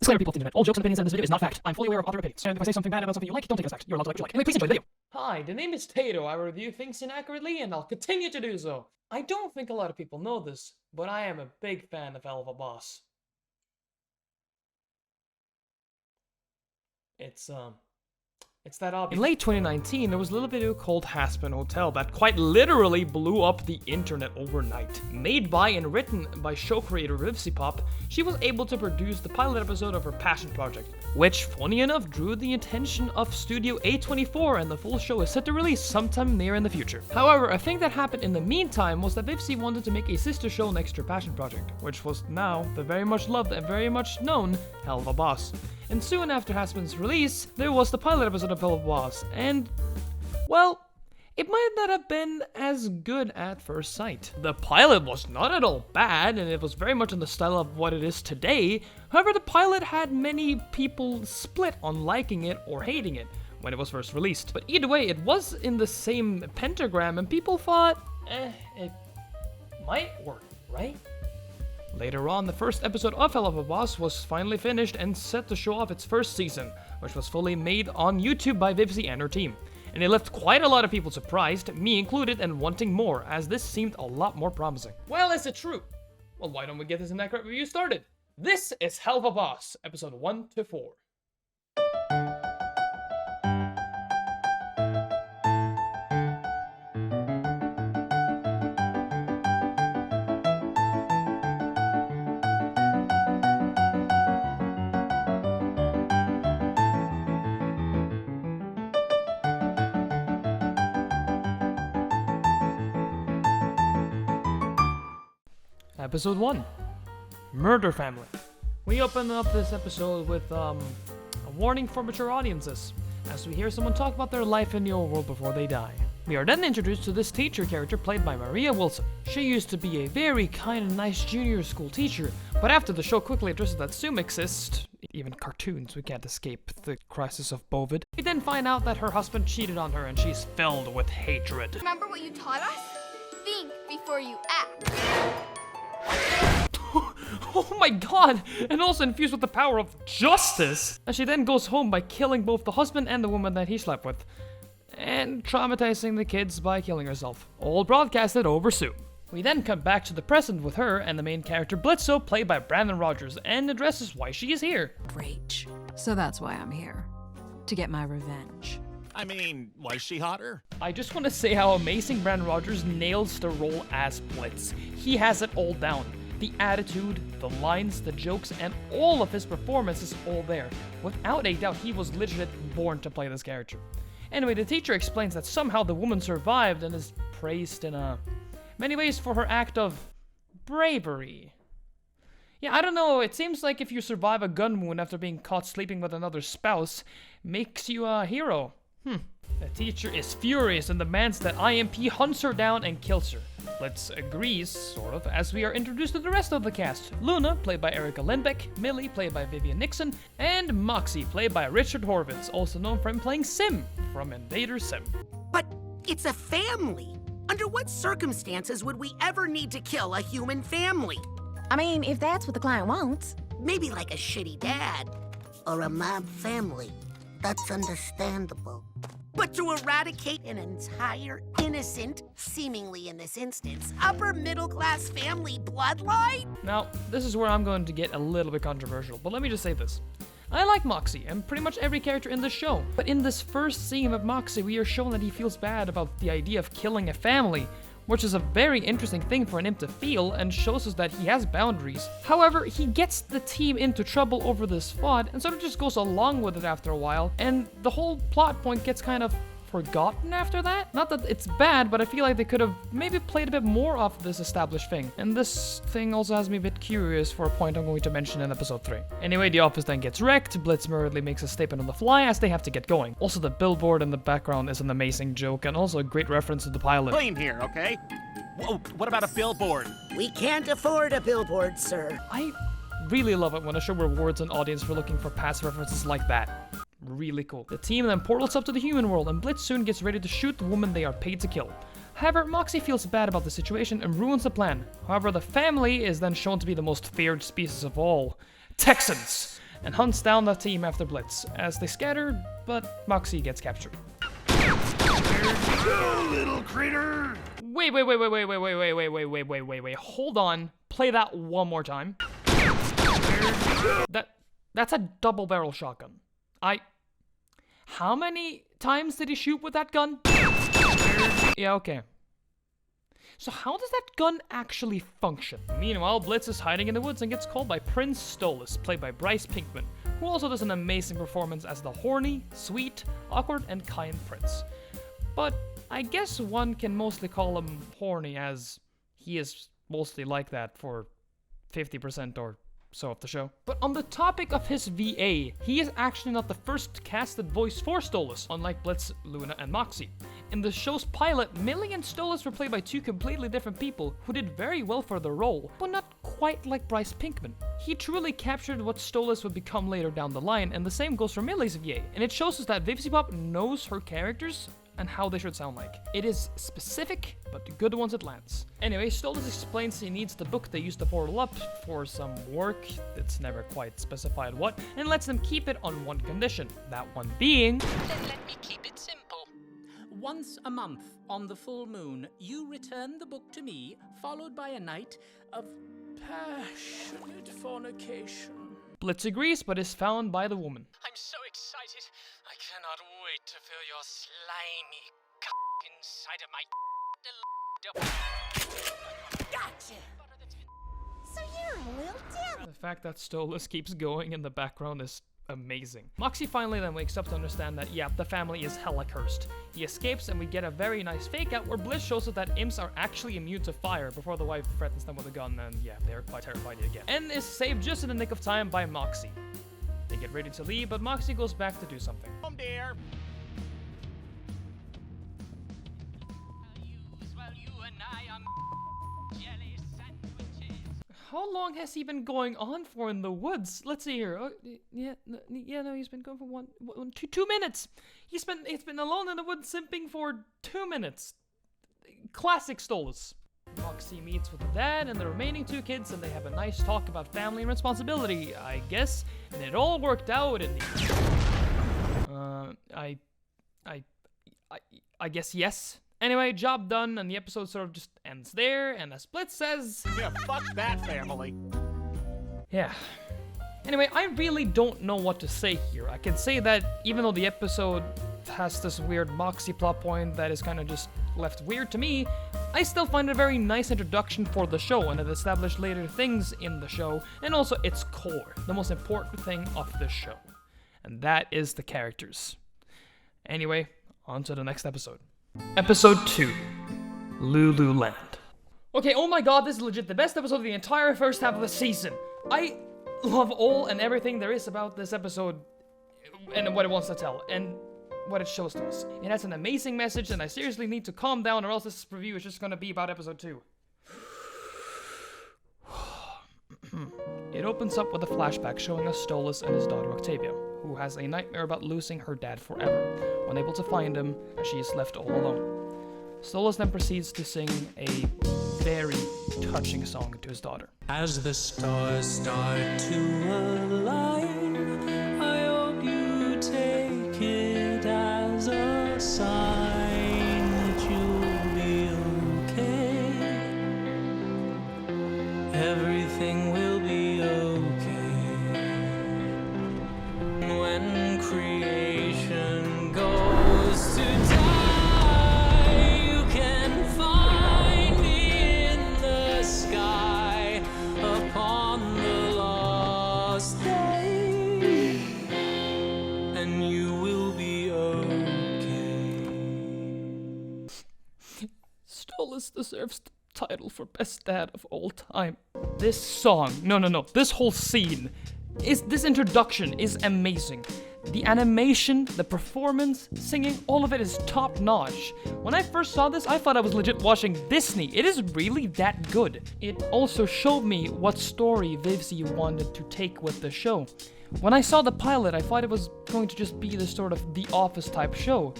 Disclaimer, people of the internet. All jokes and opinions in this video is not fact. I'm fully aware of other opinions. And if I say something bad about something you like, don't take it as fact. You're allowed to like what you like. Anyway, please enjoy the video. Hi, the name is Tato. I review things inaccurately, and I'll continue to do so. I don't think a lot of people know this, but I am a big fan of Helluva Boss. It's that obvious. In late 2019, there was a little video called Aspen Hotel that quite literally blew up the internet overnight. Made by and written by show creator Rivsipop, she was able to produce the pilot episode of her passion project, which, funny enough, drew the attention of Studio A24, and the full show is set to release sometime near in the future. However, a thing that happened in the meantime was that Vivsi wanted to make a sister show next to her passion project, which was now the very much loved and very much known Helluva Boss. And soon after Aspen's release, there was the pilot episode of Helluva Boss, and, well, it might not have been as good at first sight. The pilot was not at all bad, and it was very much in the style of what it is today. However, the pilot had many people split on liking it or hating it when it was first released. But either way, it was in the same pentagram, and people thought, it might work, right? Later on, the first episode of Helluva Boss was finally finished and set to show off its first season, which was fully made on YouTube by Vivsi and her team. And it left quite a lot of people surprised, me included, and wanting more, as this seemed a lot more promising. Well, is it true? Well, why don't we get this inaccurate review started? This is Helluva Boss, episode 1 to 4. Episode 1, Murder Family. We open up this episode with a warning for mature audiences, as we hear someone talk about their life in the old world before they die. We are then introduced to this teacher character played by Maria Wilson. She used to be a very kind and nice junior school teacher, but after the show quickly addresses that Zoom exists, even cartoons, we can't escape the crisis of Bovid. We then find out that her husband cheated on her and she's filled with hatred. Remember what you taught us? Think before you act. Oh my god! And also infused with the power of justice! And she then goes home by killing both the husband and the woman that he slept with. And traumatizing the kids by killing herself. All broadcasted over Zoom. We then come back to the present with her and the main character Blitzo, played by Brandon Rogers, and addresses why she is here. Rage. So that's why I'm here. To get my revenge. I mean, was she hotter? I just want to say how amazing Brandon Rogers nails the role as Blitz. He has it all down. The attitude, the lines, the jokes, and all of his performance is all there. Without a doubt, he was legit born to play this character. Anyway, the teacher explains that somehow the woman survived and is praised in many ways for her act of bravery. Yeah, I don't know, it seems like if you survive a gun wound after being caught sleeping with another spouse, makes you a hero. The teacher is furious and demands that IMP hunts her down and kills her. Blitz agrees, sort of, as we are introduced to the rest of the cast. Luna, played by Erica Lindbeck, Millie, played by Vivian Nixon, and Moxie, played by Richard Horvitz, also known for him playing Sim from Invader Sim. But it's a family. Under what circumstances would we ever need to kill a human family? I mean, if that's what the client wants. Maybe like a shitty dad. Or a mob family. That's understandable. But to eradicate an entire innocent, seemingly in this instance, upper middle class family bloodline? Now, this is where I'm going to get a little bit controversial, but let me just say this. I like Moxie and pretty much every character in the show, but in this first scene of Moxie, we are shown that he feels bad about the idea of killing a family, which is a very interesting thing for an imp to feel and shows us that he has boundaries. However, he gets the team into trouble over this thought and sort of just goes along with it after a while, and the whole plot point gets kind of forgotten after that. Not that it's bad, but I feel like they could have maybe played a bit more off this established thing. And this thing also has me a bit curious for a point I'm going to mention in episode 3. Anyway, the office then gets wrecked. Blitz hurriedly makes a statement on the fly as they have to get going. Also, the billboard in the background is an amazing joke and also a great reference to the pilot. Clean here, okay? Whoa, what about a billboard? We can't afford a billboard, sir. I really love it when a show rewards an audience for looking for past references like that. Really cool. The team then portals up to the human world, and Blitz soon gets ready to shoot the woman they are paid to kill. However, Moxie feels bad about the situation and ruins the plan. However, the family is then shown to be the most feared species of all. Texans! and hunts down the team after Blitz, as they scatter, but Moxie gets captured. Little critter! Wait, hold on. Play that one more time. That's a double barrel shotgun. How many times did he shoot with that gun? Yeah, okay. So how does that gun actually function? Meanwhile, Blitz is hiding in the woods and gets called by Prince Stolas, played by Bryce Pinkman, who also does an amazing performance as the horny, sweet, awkward, and kind prince. But I guess one can mostly call him horny, as he is mostly like that for 50% or so of the show. But on the topic of his VA, he is actually not the first casted voice for Stolas, unlike Blitz, Luna, and Moxie. In the show's pilot, Millie and Stolas were played by two completely different people who did very well for the role, but not quite like Bryce Pinkman. He truly captured what Stolas would become later down the line, and the same goes for Millie's VA, and it shows us that VivziePop knows her characters and how they should sound like. It is specific, but good once it lands. Anyway, Stolas explains he needs the book they used to portal up for some work, it's never quite specified what, and lets them keep it on one condition, that one being... Then let me keep it simple. Once a month, on the full moon, you return the book to me, followed by a night of passionate fornication. Blitz agrees, but is found by the woman. I'm so excited. I cannot wait to feel your slimy inside of my Gotcha! So you're a little devil. The fact that Stolas keeps going in the background is amazing. Moxie finally then wakes up to understand that, yeah, the family is hella cursed. He escapes and we get a very nice fake out where Blitz shows us that imps are actually immune to fire before the wife threatens them with a gun, and yeah, they're quite terrified again. And is saved just in the nick of time by Moxie. They get ready to leave, but Moxie goes back to do something. Home, dear. How long has he been going on for in the woods? Let's see here. Oh, no, he's been going for 2 minutes. He's been alone in the woods simping for 2 minutes. Classic Stolas. Moxie meets with the dad and the remaining 2 kids, and they have a nice talk about family and responsibility, I guess. And it all worked out in the... I guess yes. Anyway, job done, and the episode sort of just ends there, and as Blitz says... Yeah, fuck that family. Yeah. Anyway, I really don't know what to say here. I can say that even though the episode has this weird Moxie plot point that is kind of just left weird to me, I still find it a very nice introduction for the show, and it established later things in the show, and also its core, the most important thing of the show. And that is the characters. Anyway, on to the next episode. Episode 2, Lululand. Okay, oh my god, this is legit the best episode of the entire first half of the season. I love all and everything there is about this episode and what it wants to tell and what it shows to us. It has an amazing message, and I seriously need to calm down or else this review is just gonna be about episode 2. It opens up with a flashback showing us Stolas and his daughter Octavia, who has a nightmare about losing her dad forever, unable to find him as she is left all alone. Stolas then proceeds to sing a very touching song to his daughter. As the stars start to align, I hope you take it as a sign that you'll be okay. Everything will be okay. When creation goes to die, you can find me in the sky upon the lost day, and you will be okay. Stolas deserves the title for best dad of all time. This song, no, this whole scene, this introduction is amazing. The animation, the performance, singing, all of it is top notch. When I first saw this, I thought I was legit watching Disney. It is really that good. It also showed me what story Vivzie wanted to take with the show. When I saw the pilot, I thought it was going to just be this sort of The Office type show.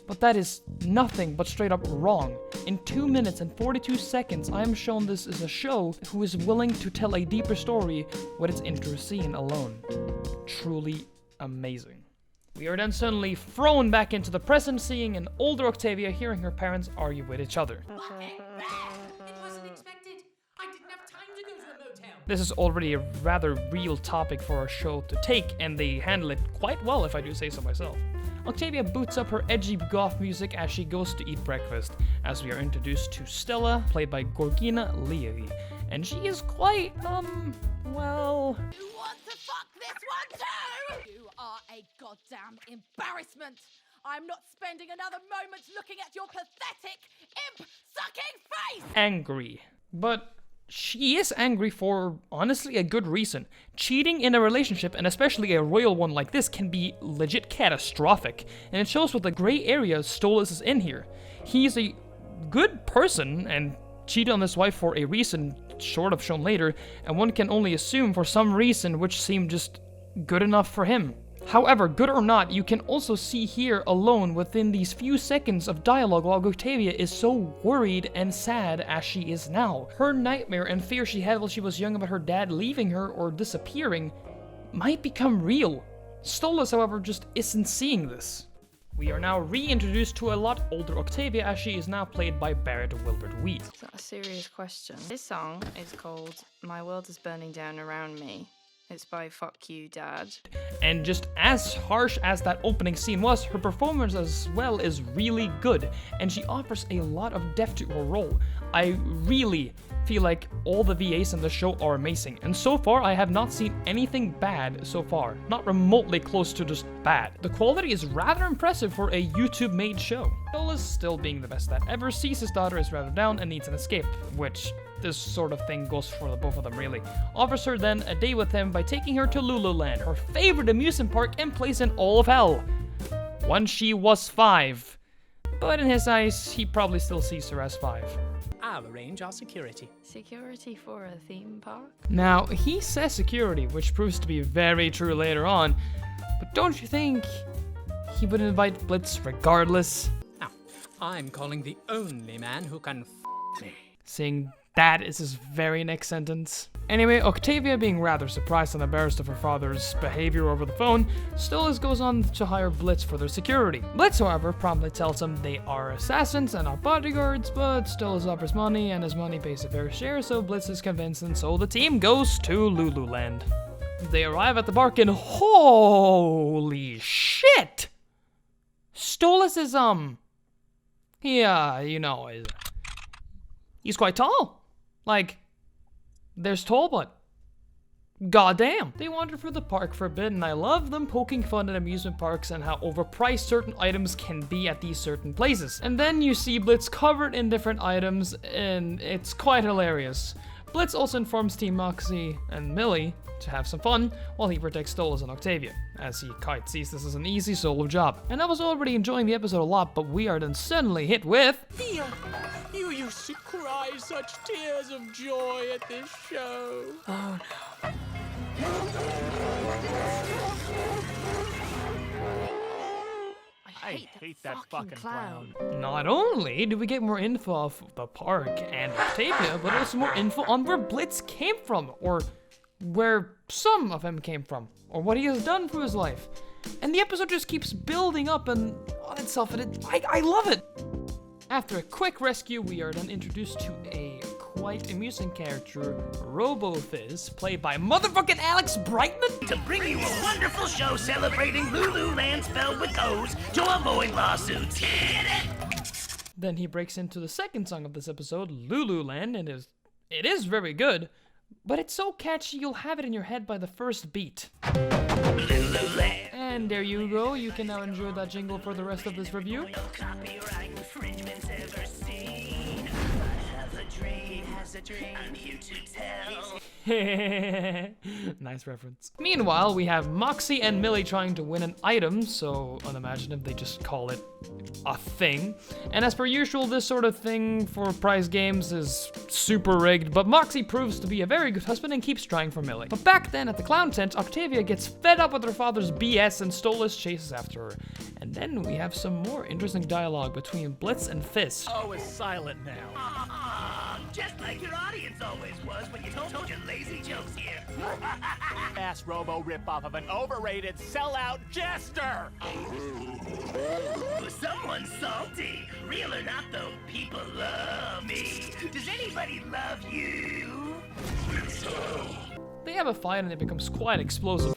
But that is nothing but straight up wrong. in 2 minutes and 42 seconds, I am shown this is a show who is willing to tell a deeper story with its intro scene alone. Truly amazing. We are then suddenly thrown back into the present, seeing an older Octavia hearing her parents argue with each other. It wasn't expected. I didn't have time to go to a motel. This is already a rather real topic for a show to take, and they handle it quite well, if I do say so myself. Octavia boots up her edgy goth music as she goes to eat breakfast, as we are introduced to Stella, played by Gorgina Leary. And she is quite, well... You want to fuck this one too? You are a goddamn embarrassment. I'm not spending another moment looking at your pathetic, imp-sucking face! Angry. But she is angry for, honestly, a good reason. Cheating in a relationship, and especially a royal one like this, can be legit catastrophic. And it shows what the gray area Stolas is in here. He's a good person, and cheated on his wife for a reason sort of shown later, and one can only assume for some reason which seemed just good enough for him. However, good or not, you can also see here alone within these few seconds of dialogue while Octavia is so worried and sad as she is now. Her nightmare and fear she had while she was young about her dad leaving her or disappearing might become real. Stolas, however, just isn't seeing this. We are now reintroduced to a lot older Octavia as she is now played by Barrett Wilbert-Weed. Is that a serious question? This song is called My World is Burning Down Around Me. It's by Fuck You, Dad. And just as harsh as that opening scene was, her performance as well is really good, and she offers a lot of depth to her role. I really feel like all the VAs in the show are amazing, and so far I have not seen anything bad so far, not remotely close to just bad. The quality is rather impressive for a YouTube-made show. Stolas, still being the best that ever, sees his daughter is rather down and needs an escape, which this sort of thing goes for the both of them really. Offers her then a day with him by taking her to Lululand, her favorite amusement park and place in all of hell. Once she was 5. But in his eyes, he probably still sees her as 5. I'll arrange our security. Security for a theme park? Now, he says security, which proves to be very true later on, but don't you think he would invite Blitz regardless? Now, I'm calling the only man who can me. Saying that is his very next sentence. Anyway, Octavia, being rather surprised and embarrassed of her father's behavior over the phone, Stolas goes on to hire Blitz for their security. Blitz, however, promptly tells him they are assassins and not bodyguards, but Stolas offers money, and his money pays a fair share, so Blitz is convinced, and so the team goes to Lululand. They arrive at the park, and holy shit! Stolas is, he's quite tall. Like, there's tall, but goddamn. They wander through the park for a bit, and I love them poking fun at amusement parks and how overpriced certain items can be at these certain places. And then you see Blitz covered in different items, and it's quite hilarious. Blitz also informs Team Moxie and Millie to have some fun, while he protects Stolas and Octavia, as he quite sees this as an easy solo job. And I was already enjoying the episode a lot, but we are then suddenly hit with... Thea, you used to cry such tears of joy at this show. Oh no. I hate that fucking clown. Not only do we get more info of the park and Octavia, but also more info on where Blitz came from, or where some of him came from, or what he has done for his life. And the episode just keeps building up and on itself, and I love it! After a quick rescue, we are then introduced to a quite amusing character, RoboFizz, played by motherfucking Alex Brightman? To bring you a wonderful show celebrating Lululand spelled with O's to avoid lawsuits. Then he breaks into the second song of this episode, Lululand, and it is very good, but it's so catchy you'll have it in your head by the first beat. Lululand. And there you go, you can now enjoy that jingle for the rest of this review. No copyright infringements ever seen. I have a dream, I'm here to tell. Nice reference. Meanwhile, we have Moxie and Millie trying to win an item, so unimaginative they just call it a thing. And as per usual, this sort of thing for prize games is super rigged, but Moxie proves to be a very good husband and keeps trying for Millie. But back then at the clown tent, Octavia gets fed up with her father's BS and Stolas chases after her. And then we have some more interesting dialogue between Blitz and Fizz. Oh, it's silent now. Just like your audience always was when you told your lazy jokes here. Ass robo ripoff of an overrated sellout jester. Someone's salty. Real or not, though, people love me. Does anybody love you? They have a fight and it becomes quite explosive.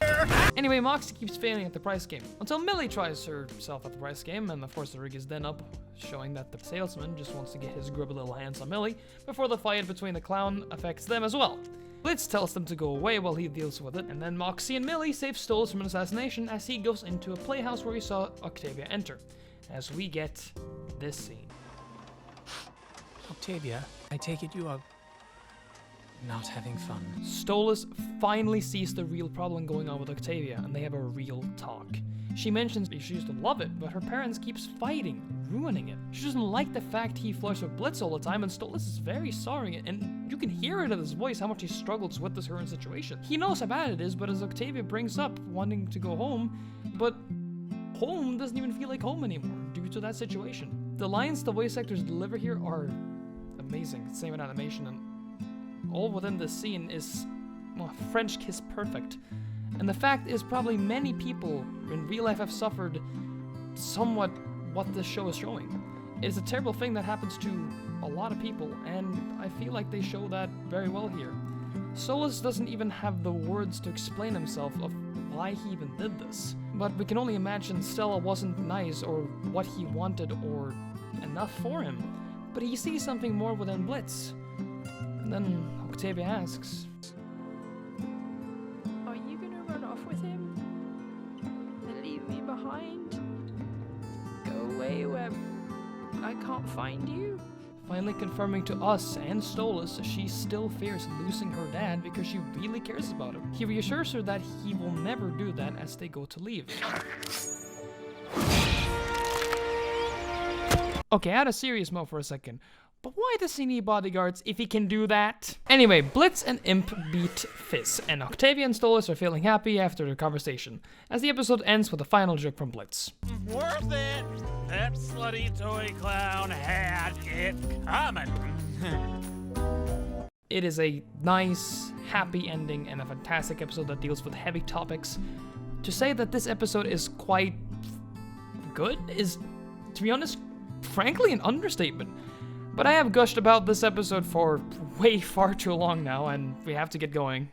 Anyway, Moxie keeps failing at the prize game, until Millie tries herself at the prize game, and of course the rig is then up, showing that the salesman just wants to get his grubby little hands on Millie, before the fight between the clown affects them as well. Blitz tells them to go away while he deals with it, and then Moxie and Millie save Stolas from an assassination as he goes into a playhouse where he saw Octavia enter, as we get this scene. Octavia, I take it you are not having fun. Stolas finally sees the real problem going on with Octavia, and they have a real talk. She mentions she used to love it, but her parents keeps fighting, ruining it. She doesn't like the fact he flirts with Blitz all the time, and Stolas is very sorry, and you can hear it in his voice how much he struggles with this current situation. He knows how bad it is, but as Octavia brings up wanting to go home, but home doesn't even feel like home anymore due to that situation. The lines the voice actors deliver here are amazing, same in animation, and all within this scene is, well, French kiss perfect. And the fact is probably many people in real life have suffered somewhat what this show is showing. It is a terrible thing that happens to a lot of people, and I feel like they show that very well here. Stolas doesn't even have the words to explain himself of why he even did this. But we can only imagine Stella wasn't nice or what he wanted or enough for him. But he sees something more within Blitz. And then Octavia asks, Are you gonna run off with him? And leave me behind? Go away where I can't find you? finally confirming to us and Stolas she still fears losing her dad because she really cares about him. He reassures her that he will never do that as they go to leave. Okay, out of serious mode for a second. But why does he need bodyguards if he can do that? Anyway, Blitz and Imp beat Fizz, and Octavia and Stolas are feeling happy after their conversation, as the episode ends with a final joke from Blitz. Worth it! That slutty toy clown had it coming. It is a nice, happy ending and a fantastic episode that deals with heavy topics. To say that this episode is quite good is, to be honest, frankly an understatement. But I have gushed about this episode for way far too long now, and we have to get going.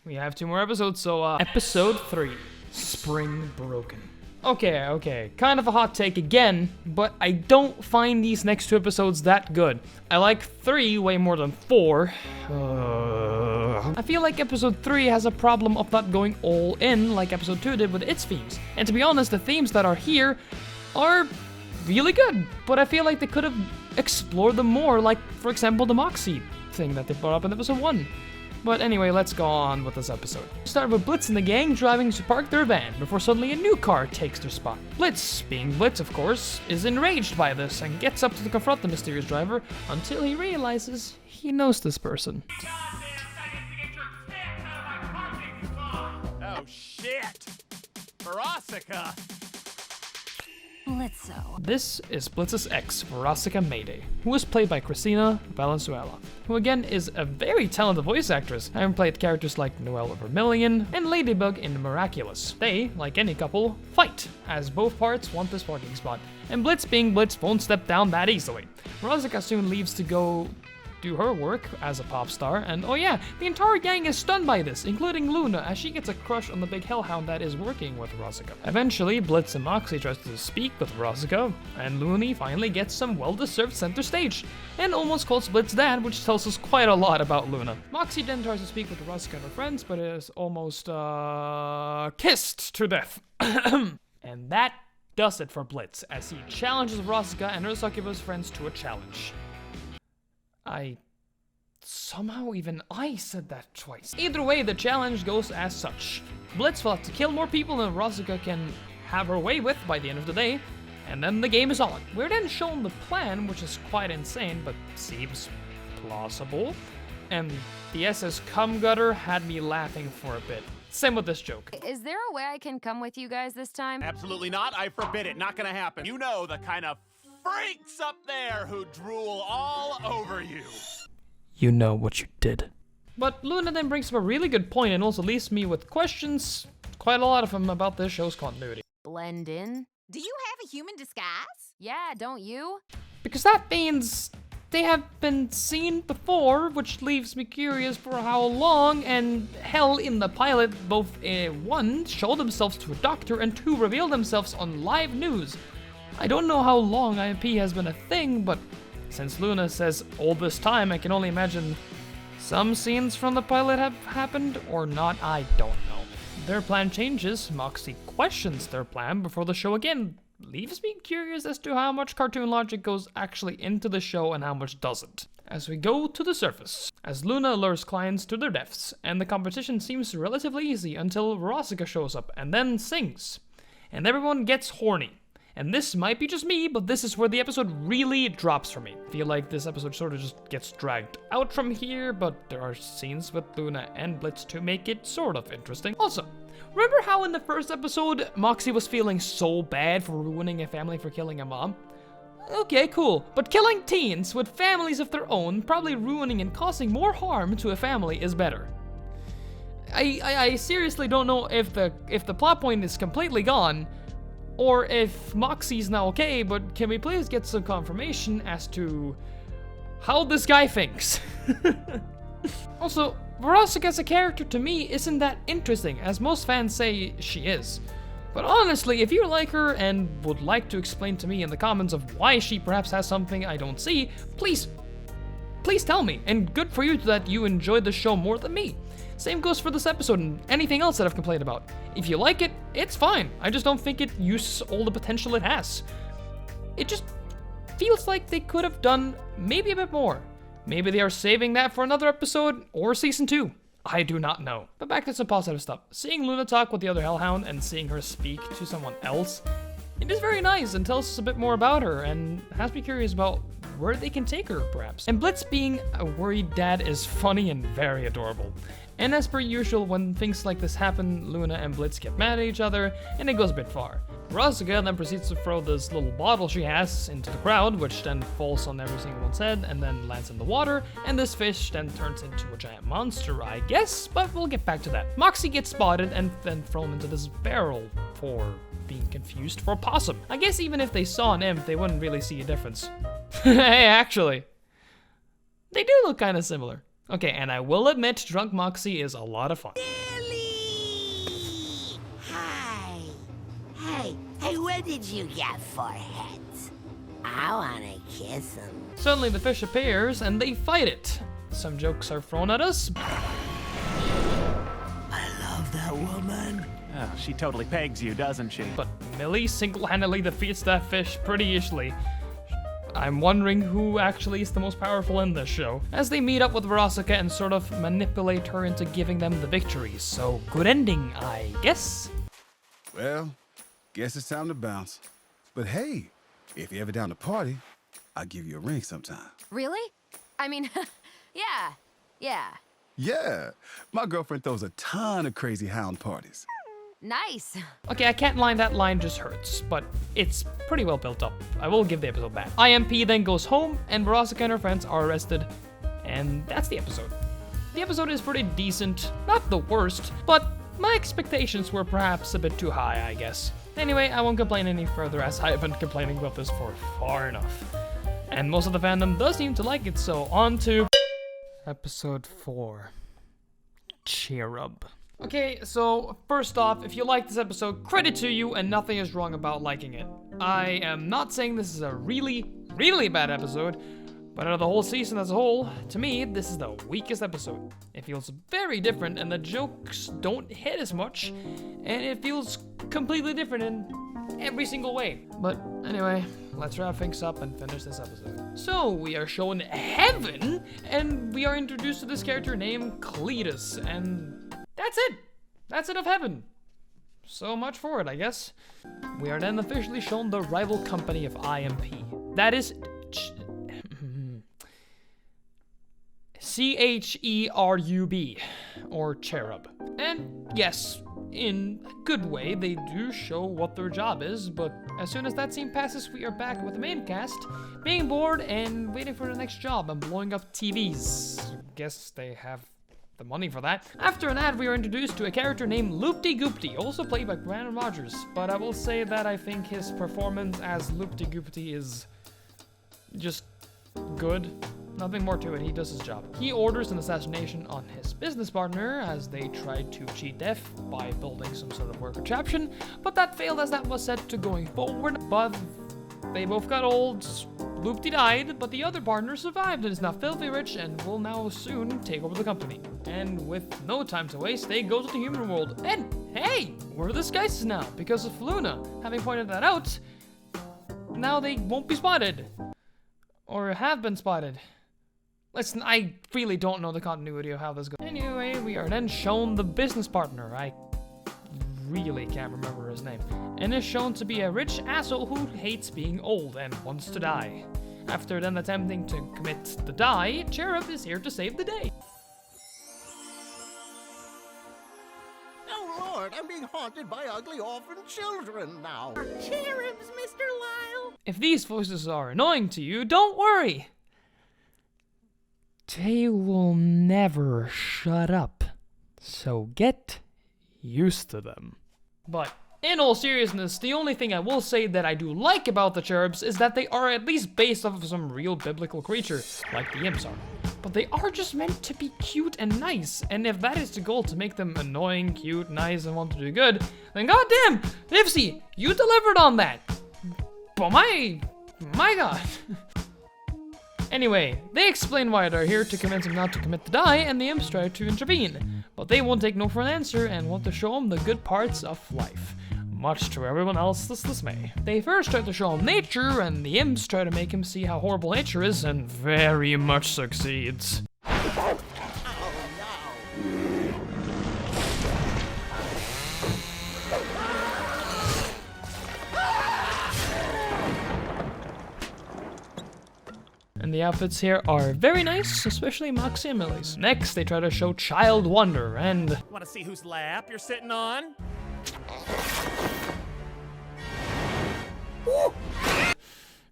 We have 2 more episodes, so episode 3, Spring Broken. Okay, kind of a hot take again, but I don't find these next 2 episodes that good. I like 3 way more than 4. I feel like episode 3 has a problem of not going all in like episode 2 did with its themes. And to be honest, the themes that are here are really good, but I feel like they could have explored them more, like, for example, the Moxie thing that they brought up in episode 1. But anyway, let's go on with this episode. Start with Blitz and the gang driving to park their van before suddenly a new car takes their spot. Blitz, being Blitz of course, is enraged by this and gets up to confront the mysterious driver until he realizes he knows this person. Oh shit! Verosica! Blitzo. This is Blitz's ex, Verosica Mayday, who is played by Cristina Valenzuela, who again is a very talented voice actress, having played characters like Noelle Vermillion and Ladybug in The Miraculous. They, like any couple, fight, as both parts want this parking spot, and Blitz being Blitz won't step down that easily. Verosica soon leaves to go do her work as a pop star, and oh yeah, the entire gang is stunned by this, including Luna, as she gets a crush on the big hellhound that is working with Verosica. Eventually, Blitz and Moxie tries to speak with Verosica, and Looney finally gets some well-deserved center stage, and almost calls Blitz dad, which tells us quite a lot about Luna. Moxie then tries to speak with Verosica and her friends, but is almost, kissed to death. And that does it for Blitz, as he challenges Verosica and her succubus friends to a challenge. Somehow even I said that twice. Either way, the challenge goes as such. Blitz will have to kill more people than Verosica can have her way with by the end of the day, And then the game is on. We're then shown the plan, which is quite insane, but seems plausible. And the SS cum gutter had me laughing for a bit. Same with this joke. Is there a way I can come with you guys this time? Absolutely not. I forbid it. Not gonna happen. You know the kind of freaks up there who drool all over you. You know what you did. But Luna then brings up a really good point and also leaves me with questions, quite a lot of them, about this show's continuity. Blend in? Do you have a human disguise? Yeah, don't you? Because that means they have been seen before, which leaves me curious for how long, and hell, in the pilot, both 1, show themselves to a doctor, and 2, reveal themselves on live news. I don't know how long IMP has been a thing, but since Luna says all this time, I can only imagine some scenes from the pilot have happened, or not, I don't know. Their plan changes, Moxie questions their plan before the show again, leaves me curious as to how much cartoon logic goes actually into the show and how much doesn't. As we go to the surface, as Luna lures clients to their deaths, and the competition seems relatively easy until Veronica shows up and then sings. And everyone gets horny. And this might be just me, but this is where the episode really drops for me. I feel like this episode sort of just gets dragged out from here, but there are scenes with Luna and Blitz to make it sort of interesting. Also, remember how in the first episode, Moxie was feeling so bad for ruining a family for killing a mom? Okay, cool. But killing teens with families of their own, probably ruining and causing more harm to a family, is better. I seriously don't know if the plot point is completely gone, or if Moxie's now okay, but can we please get some confirmation as to how this guy thinks? Also, Veronica as a character to me isn't that interesting, as most fans say she is. But honestly, if you like her and would like to explain to me in the comments of why she perhaps has something I don't see, please tell me, and good for you that you enjoyed the show more than me. Same goes for this episode and anything else that I've complained about. If you like it, it's fine. I just don't think it uses all the potential it has. It just feels like they could have done maybe a bit more. Maybe they are saving that for another episode or season 2. I do not know. But back to some positive stuff. Seeing Luna talk with the other Hellhound and seeing her speak to someone else, it is very nice and tells us a bit more about her and has me curious about where they can take her, perhaps. And Blitz being a worried dad is funny and very adorable. And as per usual, when things like this happen, Luna and Blitz get mad at each other, and it goes a bit far. Veronica then proceeds to throw this little bottle she has into the crowd, which then falls on every single one's head and then lands in the water, and this fish then turns into a giant monster, I guess, but we'll get back to that. Moxie gets spotted and then thrown into this barrel for being confused for a possum. I guess even if they saw an imp, they wouldn't really see a difference. Hey, actually, they do look kind of similar. Okay, and I will admit, Drunk Moxie is a lot of fun. Billy! Hi. Hey, where did you get 4 heads? I wanna kiss him. Suddenly the fish appears and they fight it. Some jokes are thrown at us. I love that woman. Oh, she totally pegs you, doesn't she? But Millie single-handedly defeats that fish pretty easily. I'm wondering who actually is the most powerful in this show, as they meet up with Veronica and sort of manipulate her into giving them the victory, so good ending, I guess? Well, guess it's time to bounce. But hey, if you're ever down to party, I'll give you a ring sometime. Really? I mean, yeah. Yeah, my girlfriend throws a ton of crazy hound parties. Nice. Okay, I can't lie, that line just hurts, but it's pretty well built up. I will give the episode that. IMP then goes home, and Veronica and her friends are arrested, and that's the episode. The episode is pretty decent, not the worst, but my expectations were perhaps a bit too high, I guess. Anyway, I won't complain any further, as I have been complaining about this for far enough. And most of the fandom does seem to like it, so on to episode 4. Cherub. Okay, so first off, if you like this episode, credit to you, and nothing is wrong about liking it. I am not saying this is a really, really bad episode, but out of the whole season as a whole, to me, this is the weakest episode. It feels very different, and the jokes don't hit as much, and it feels completely different in every single way. But anyway, let's wrap things up and finish this episode. So, we are shown heaven, and we are introduced to this character named Cletus, and that's it. That's it of heaven. So much for it, I guess. We are then officially shown the rival company of IMP. That is... CHERUB, or Cherub. And yes, in a good way, they do show what their job is, but as soon as that scene passes, we are back with the main cast, being bored and waiting for the next job and blowing up TVs. Guess they have the money for that. After an ad, we are introduced to a character named Loopty-Goopty, also played by Brandon Rogers, but I will say that I think his performance as Loopty-Goopty is just good. Nothing more to it, he does his job. He orders an assassination on his business partner as they tried to cheat death by building some sort of work contraption, but that failed as that was set to going forward. But they both got old, Loopty died, but the other partner survived and is now filthy rich and will now soon take over the company. And with no time to waste, they go to the human world. And hey, we're disguises now because of Luna. Having pointed that out, now they won't be spotted. Or have been spotted. Listen, I really don't know the continuity of how this goes. Anyway, we are then shown the business partner. I really can't remember his name. And is shown to be a rich asshole who hates being old and wants to die. After then attempting to commit the die, Cherub is here to save the day. Oh Lord, I'm being haunted by ugly orphan children now. Cherubs, Mr. Lyle. If these voices are annoying to you, don't worry. They will never shut up, so get used to them. But in all seriousness, the only thing I will say that I do like about the cherubs is that they are at least based off of some real biblical creature, like the imps are. But they are just meant to be cute and nice, and if that is the goal, to make them annoying, cute, nice, and want to do good, then goddamn, Nipsey, you delivered on that. But my god. Anyway, they explain why they're here to convince him not to commit the die, and the imps try to intervene. But they won't take no for an answer and want to show him the good parts of life. Much to everyone else's dismay. They first try to show him nature, and the imps try to make him see how horrible nature is, and very much succeeds. And the outfits here are very nice, especially Moxie and Millie's. Next, they try to show Child Wonder, and... Want to see whose lap you're sitting on?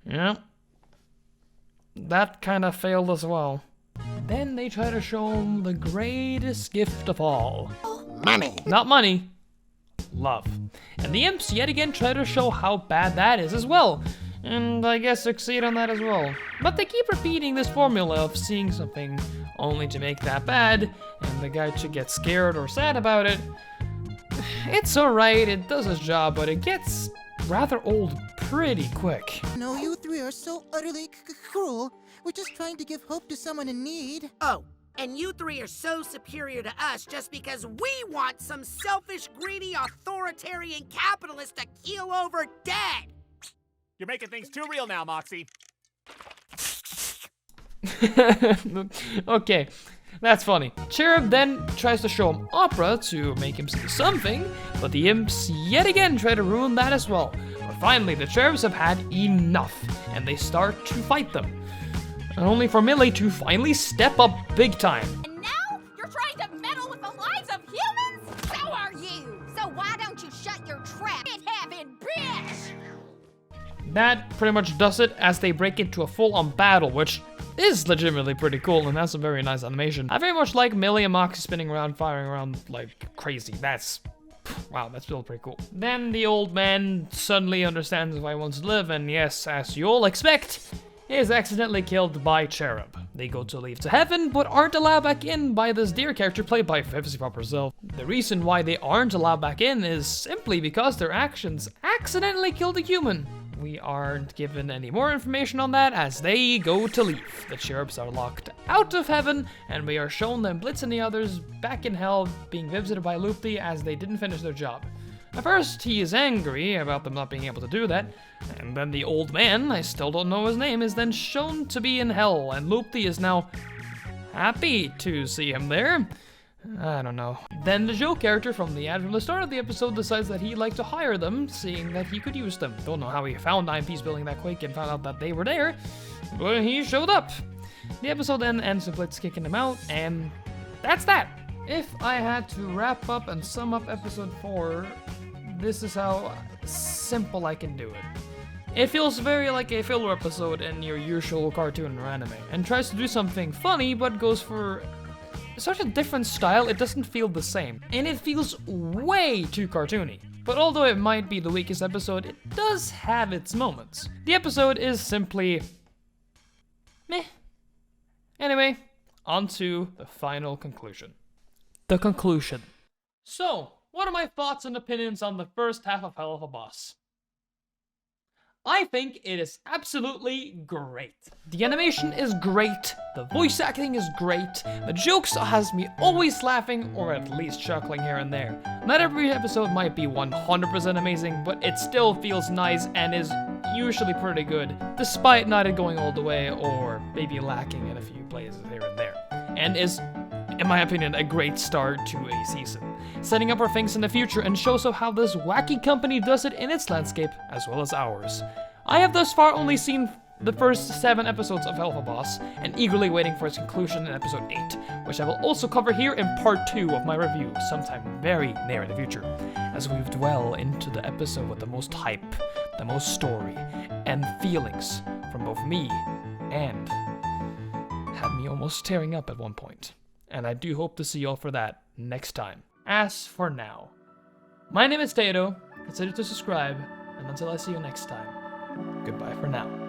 Yeah. That kind of failed as well. Then they try to show him the greatest gift of all. Money. Not money. Love. And the imps yet again try to show how bad that is as well. And I guess succeed on that as well. But they keep repeating this formula of seeing something only to make that bad, and the guy should get scared or sad about it. It's alright, it does its job, but it gets rather old pretty quick. No, you three are so utterly cruel. We're just trying to give hope to someone in need. Oh, and you three are so superior to us just because we want some selfish, greedy, authoritarian capitalist to keel over dead. You're making things too real now, Moxie. Okay, that's funny. Cherub then tries to show him opera to make him see something, but the imps yet again try to ruin that as well. But finally, the cherubs have had enough, and they start to fight them. And only for Millie to finally step up big time. And now you're trying to meddle with the lives of humans? So are you. So why don't you shut your trap, it-having bitch? That pretty much does it as they break into a full-on battle, which is legitimately pretty cool and has a very nice animation. I very much like Millie and Moxie spinning around, firing around like crazy. Wow, that's still pretty cool. Then the old man suddenly understands why he wants to live, and yes, as you all expect, he is accidentally killed by Cherub. They go to leave to heaven, but aren't allowed back in by this deer character played by VivziePop herself. The reason why they aren't allowed back in is simply because their actions accidentally killed a human. We aren't given any more information on that as they go to leave. The cherubs are locked out of heaven, and we are shown them Blitz and the others back in hell being visited by Loopty as they didn't finish their job. At first, he is angry about them not being able to do that, and then the old man, I still don't know his name, is then shown to be in hell, and Loopty is now happy to see him there. I don't know. Then the Joe character from the ad from the start of the episode decides that he'd like to hire them, seeing that he could use them. Don't know how he found 9 Piece building that quick and found out that they were there, but he showed up. The episode then ends with Blitz kicking him out, and that's that. If I had to wrap up and sum up episode 4, this is how simple I can do it. It feels very like a filler episode in your usual cartoon or anime, and tries to do something funny, but goes for such a different style it doesn't feel the same. And it feels way too cartoony. But although it might be the weakest episode, it does have its moments. The episode is simply meh. Anyway, on to the final conclusion. The conclusion. So, what are my thoughts and opinions on the first half of Helluva Boss? I think it is absolutely great. The animation is great, the voice acting is great, the jokes has me always laughing or at least chuckling here and there. Not every episode might be 100% amazing, but it still feels nice and is usually pretty good, despite not going all the way or maybe lacking in a few places here and there. And is, in my opinion, a great start to a season, setting up for things in the future and shows how this wacky company does it in its landscape as well as ours. I have thus far only seen the first 7 episodes of Helluva Boss, and eagerly waiting for its conclusion in episode 8, which I will also cover here in part 2 of my review, sometime very near in the future, as we dwell into the episode with the most hype, the most story, and feelings from both me and had me almost tearing up at one point. And I do hope to see y'all for that next time. As for now, my name is Tato, consider to subscribe, and until I see you next time, goodbye for now.